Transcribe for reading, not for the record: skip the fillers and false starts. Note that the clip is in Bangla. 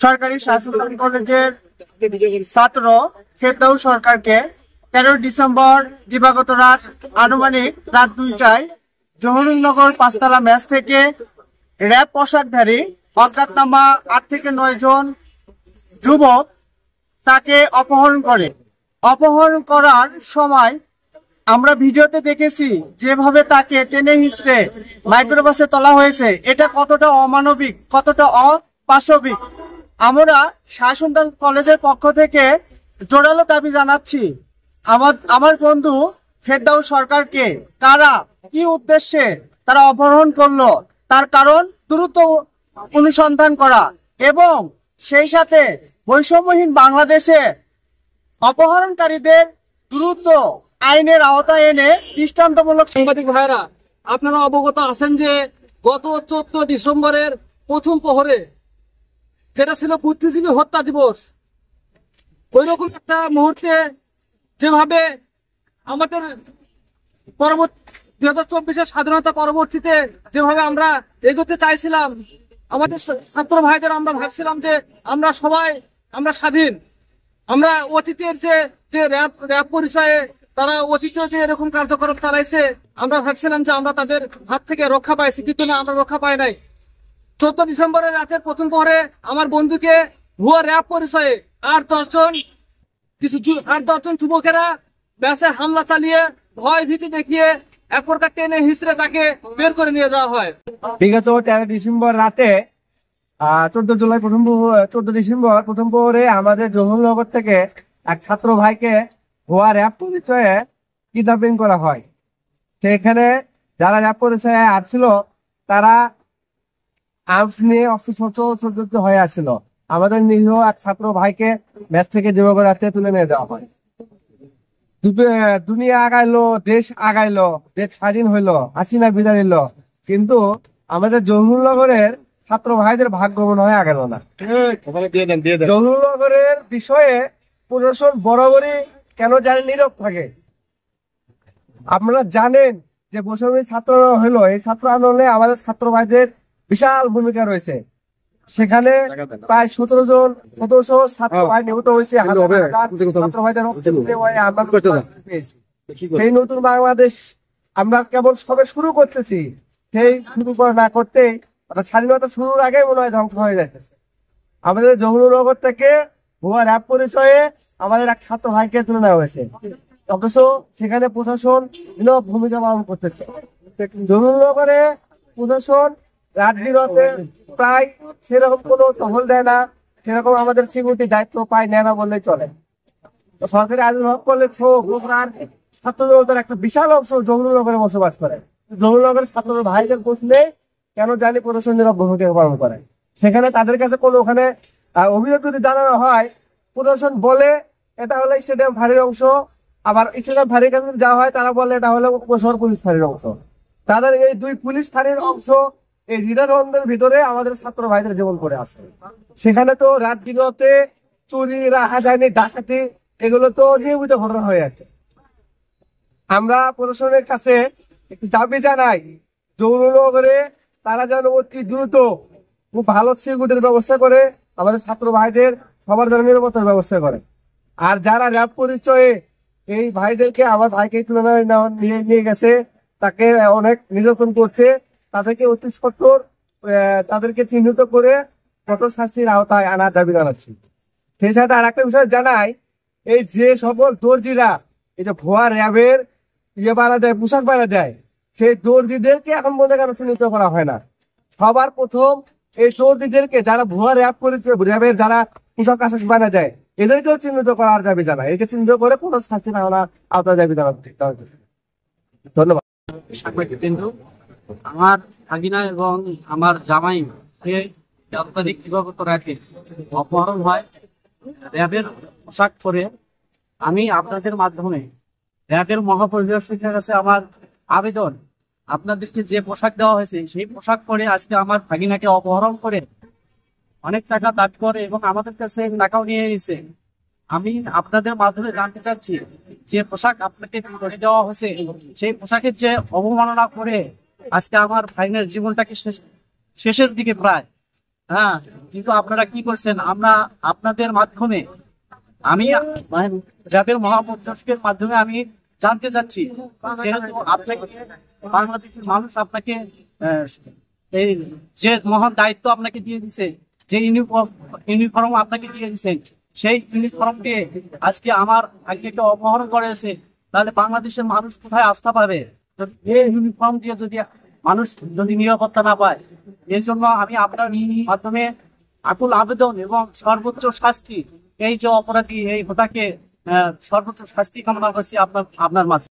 সরকারি শাহসুলতান কলেজের ছাত্র ফেরদাউস সরকারকে 13 ডিসেম্বর দিবাগত রাত আনুমানিক রাত 2টায় জহুরুলনগর 5তলা ম্যাচ থেকে র্যাব পোশাকধারী অজ্ঞাতনামা 8 থেকে 9 জন যুবক তাকে অপহরণ করে। অপহরণ করার সময় আমরা ভিডিওতে দেখেছি যেভাবে তাকে টেনে হিঁচড়ে মাইক্রোবাসে তোলা হয়েছে, এটা কতটা অমানবিক, কতটা অপাশবিক। আমরা শাহসুলতান কলেজের পক্ষ থেকে জোরালো দাবি জানাচ্ছি, আমার বন্ধু ফেরদাউস সরকারকে কারা কি উদ্দেশ্যে তারা অপহরণ করলো তার কারণ দ্রুত অনুসন্ধান করা এবং সেই সাথে বৈষম্যহীন বাংলাদেশে অপহরণকারীদের দ্রুত আইনের আওতায় এনে দৃষ্টান্তমূলক। সাংবাদিক ভাইরা, আপনারা অবগত আছেন যে গত 14 ডিসেম্বরের প্রথম প্রহরে, যেটা ছিল বুদ্ধিজীবী হত্যা দিবস, ওই রকম একটা মুহূর্তে যেভাবে আমাদের পরবর্তী 2024-এর স্বাধীনতা পরবর্তীতে যেভাবে আমরা এগোতে চাইছিলাম, আমাদের ছাত্র ভাইদের আমরা ভাবছিলাম যে আমরা সবাই আমরা স্বাধীন, আমরা অতীতের যে র্যাব পরিচয়ে তারা অতীতে যে এরকম কার্যক্রম চালাইছে আমরা ভাবছিলাম যে আমরা তাদের হাত থেকে রক্ষা পাইছি, কিন্তু না, আমরা রক্ষা পাই নাই। 14 ডিসেম্বরের রাতের প্রথম পরে আমার বন্ধুকে ভুয়া র্যাব পরিচয়ে আর 10 জন যুবকেরা ব্যাসে হামলা চালিয়ে ভয় ভীতি দেখিয়ে এক প্রকার টেনে হিসড়ে তাকে বের করে নিয়ে যাওয়া হয়। বিগত 13 ডিসেম্বর রাতে 14 ডিসেম্বর প্রথম প্রহরে আমাদের জহুরনগর থেকে এক ছাত্র ভাইকে ভুয়া র্যাব পরিচয়ে কিডন্যাপিং করা হয়। সেখানে যারা র্যাব পরিচয়ে আসছিল তারা আর্মস নিয়ে অস্ত্রশস্ত্র হয়ে আসছিল। আমাদের নিরীহ এক ছাত্র ভাইকে ম্যাচ থেকে যেভাবে রাতে তুলে নিয়ে যাওয়া হয়। দুনিয়া আগাইলো, দেশ আগাইলো, দেশ স্বাধীন হইলো, হাসিনা বিদায় নিল, কিন্তু আমাদের জহুরনগরের ছাত্র ভাইদের ভাগ্য মনে হয় আগালো না। জহুরনগরের বিষয়ে প্রশাসন বরাবরই কেন জানেন নীরব থাকে। আপনারা জানেন যে বৈষম্য ছাত্র হইলো, এই ছাত্র আন্দোলনে আমাদের ছাত্র ভাইদের বিশাল ভূমিকা রয়েছে। সেখানে প্রায় 1700 ছাত্র ভাই নিহত হয়েছে। সেই নতুন বাংলাদেশ আমরা কেবল সবে শুরু করতেছি, সেই শুরু না করতে স্বাধীনতা শুরুর আগে মনে হয় ধ্বংস হয়ে যাইতেছে। আমাদের জহুরনগর থেকে ভুয়া র্যাব পরিচয়ে আমাদের এক ছাত্র ভাইকে তুলে নেওয়া হয়েছে, অথচ সেখানে প্রশাসন ভূমিকা পালন করতেছে। জহুরনগরে প্রশাসন রাত বিরতে প্রায় সেরকম কোনো টহল দেয় না, সেরকম আমাদের সিকিউরিটি দায়িত্ব পায় নেয় না বললেই চলে। সরকারি আবির্ভাব করলে ছাত্রদের একটা বিশাল অংশ জহুরনগরে বসবাস করে। জহুরনগরের ছাত্র ভাইদের প্রশ্নে কেন জানি প্রশাসন নীরব ভূমিকা পালন করে। সেখানে তাদের কাছে কোনো ওখানে অভিযোগ যদি জানানো হয়, প্রশাসন বলে এটা হলো স্টেডিয়াম ফাঁড়ির অংশ, আবার স্টেডিয়াম ফাঁড়ির কাছে যাওয়া হয় তারা বলে এটা হলো উপশহর পুলিশ ফাঁড়ির অংশ। তাদের এই দুই পুলিশ ফাঁড়ির অংশ এই হৃদয়ের ভিতরে আমাদের ছাত্র ভাইদের জীবন করে আসে। সেখানে তো রাত বিরতে চুরি, রাহাজানি, ডাকাতি এগুলো তো নিয়মিত ঘটনা হয়ে আছে। আমরা প্রশাসনের কাছে একটি দাবি জানাই, জহুরনগরে তারা যেন অতি দ্রুত খুব ভালো সিকিউরিটির ব্যবস্থা করে, আমাদের ছাত্র ভাইদের সবার যেন নিরাপত্তার ব্যবস্থা করে। আর যারা র্যাব পরিচয়ে এই ভাইদেরকে আমার ভাইকে তুলনায় নিয়ে গেছে, তাকে অনেক নির্যাতন করছে, তাদেরকে অতি কঠোর তাদেরকে চিহ্নিত করে কঠোর শাস্তির আওতায় আনার দাবি জানাচ্ছি। সেই সাথে আর একটা বিষয় জানাই, এই যে সকল দর্জিরা এই যে ভুয়া র্যাবের বানা দেয়, পোশাক বানা দেয়, সেই দর্জিদেরকে এখন মনে কেন চিহ্নিত করা হয় না? সবার প্রথম এই দর্জিদেরকে যারা ভুয়া র্যাব পরিচয় র্যাবের যারা পোশাক আশাক বানা দেয় এদেরকেও চিহ্নিত করার দাবি জানাই। একে চিহ্নিত করে কোনো শাস্তি না হওয়ার আওতায় দাবি জানাচ্ছি। ধন্যবাদ। আমার ভাগিনা এবং আমার জামাই 13 তারিখ দিবাগত রাতে অপহরণ হয় র্যাবের পোশাক পরে। আমি আপনাদের মাধ্যমে র্যাবের মহাপরিদর্শকের কাছে আমার আবেদন, আপনাদেরকে যে পোশাক দেওয়া হয়েছে সেই পোশাক পরে আজকে আমার ভাগিনাকে অপহরণ করে অনেক টাকা দাবি করে এবং আমাদের কাছে টাকাও নিয়ে এসেছে। আমি আপনাদের মাধ্যমে জানতে চাচ্ছি, যে পোশাক আপনাকে দেওয়া হয়েছে সেই পোশাকের যে অবমাননা করে আজকে আমার ভাইনের জীবনটাকে শেষের দিকে প্রায়, হ্যাঁ, কিন্তু আপনারা কি করছেন? আমরা আপনাদের মাধ্যমে, আমি র্যাবের মহাপরিদর্শকের মাধ্যমে আমি জানতে চাচ্ছি, যেহেতু আপনাকে বাংলাদেশের মানুষ আপনাকে এই যে মহান দায়িত্ব আপনাকে দিয়ে দিছে, যে ইউনিফর্ম আপনাকে দিয়ে দিছে, সেই ইউনিফর্মকে আজকে আমার আজকে অপহরণ করেছে, তাহলে বাংলাদেশের মানুষ কোথায় আস্থা পাবে? এই ইউনিফর্ম দিয়ে যদি মানুষ যদি নিরাপত্তা না পায়, এর জন্য আমি আপনার মাধ্যমে আকুল আবেদন এবং সর্বোচ্চ শাস্তি, এই যে অপরাধী এই হোতাকে সর্বোচ্চ শাস্তি কামনা করছি আপনার মাধ্যমে।